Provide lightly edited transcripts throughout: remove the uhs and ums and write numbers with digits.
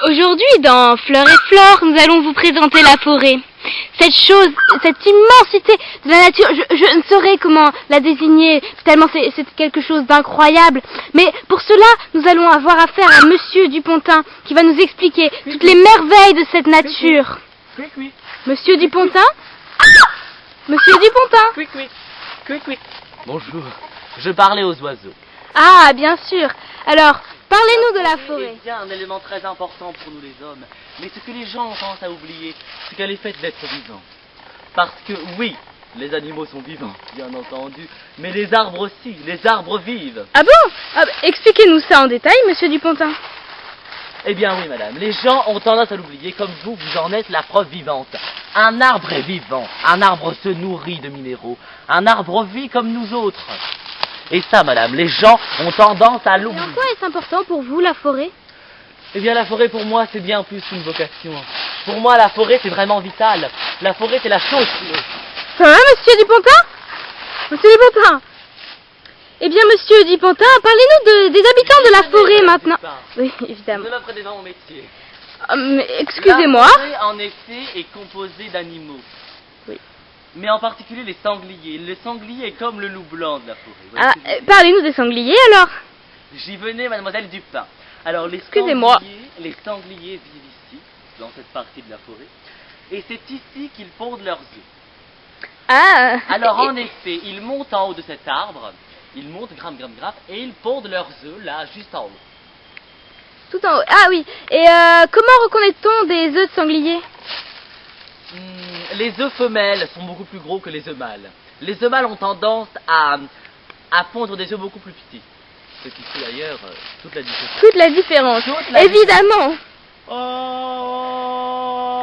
Aujourd'hui, dans Fleurs et Flore, nous allons vous présenter la forêt. Cette chose, cette immensité de la nature, je ne saurais comment la désigner, tellement c'est quelque chose d'incroyable. Mais pour cela, nous allons avoir affaire à Monsieur Dupontin, qui va nous expliquer toutes les merveilles de cette nature. Monsieur Dupontin? Monsieur Dupontin? Bonjour, je parlais aux oiseaux. Ah, bien sûr. Alors, parlez-nous de la forêt. C'est bien un élément très important pour nous les hommes, mais ce que les gens ont tendance à oublier, c'est qu'elle est faite d'êtres vivants. Parce que oui, les animaux sont vivants, bien entendu, mais les arbres aussi, les arbres vivent. Ah bon? Expliquez-nous ça en détail, Monsieur Dupontin. Eh bien oui, madame, les gens ont tendance à l'oublier, comme vous en êtes la preuve vivante. Un arbre est vivant, un arbre se nourrit de minéraux, un arbre vit comme nous autres. Et ça, madame, les gens ont tendance à l'oublier. Et en quoi est-ce important pour vous, la forêt? Eh bien, la forêt, pour moi, c'est bien plus qu'une vocation. Pour moi, la forêt, c'est vraiment vital. La forêt, c'est la chose. Ça va, Monsieur Dupontin? Monsieur Dupontin? Eh bien, Monsieur Dupontin, parlez-nous des habitants de la forêt maintenant. Oui, évidemment. Ne m'apprenez pas mon métier. Mais excusez-moi. La forêt, en effet, est composée d'animaux. Oui. Mais en particulier les sangliers. Le sanglier est comme le loup blanc de la forêt. Ah, parlez-nous des sangliers alors. J'y venais, mademoiselle Dupin. Alors, Excusez-moi. Les sangliers vivent ici, dans cette partie de la forêt. Et c'est ici qu'ils pondent leurs œufs. Ah. Alors, en effet, ils montent en haut de cet arbre. Ils montent, grave, et ils pondent leurs œufs, là, juste en haut. Tout en haut. Ah oui. Et comment reconnaît-on des œufs de sanglier? Les œufs femelles sont beaucoup plus gros que les œufs mâles. Les œufs mâles ont tendance à pondre des œufs beaucoup plus petits. Ce qui fait d'ailleurs toute la différence. Toute la différence, évidemment. Oh.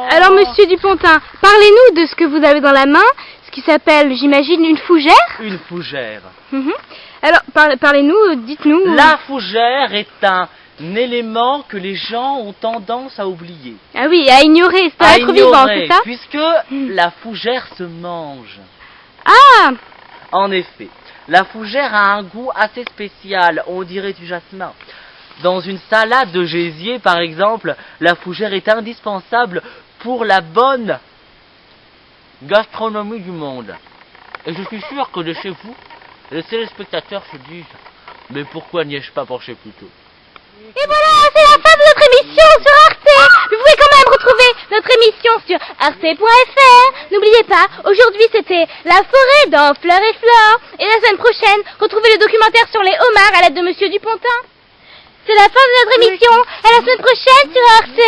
Alors, Monsieur Dupontin, parlez-nous de ce que vous avez dans la main, ce qui s'appelle, j'imagine, une fougère. Une fougère. Alors, parlez-nous, dites-nous. La fougère est un élément que les gens ont tendance à oublier. Ah oui, à ignorer, c'est un être vivant, c'est ça? Puisque la fougère se mange. Ah! En effet, la fougère a un goût assez spécial, on dirait du jasmin. Dans une salade de gésier, par exemple, la fougère est indispensable pour la bonne gastronomie du monde. Et je suis sûr que de chez vous, les téléspectateurs se disent « Mais pourquoi n'y ai-je pas penché plus tôt ?» Et voilà, c'est la fin de notre émission sur Arte. Vous pouvez quand même retrouver notre émission sur arte.fr. N'oubliez pas, aujourd'hui c'était la forêt dans Fleurs et Flore. Et la semaine prochaine, retrouvez le documentaire sur les homards à l'aide de Monsieur Dupontin. C'est la fin de notre émission. À la semaine prochaine sur Arte.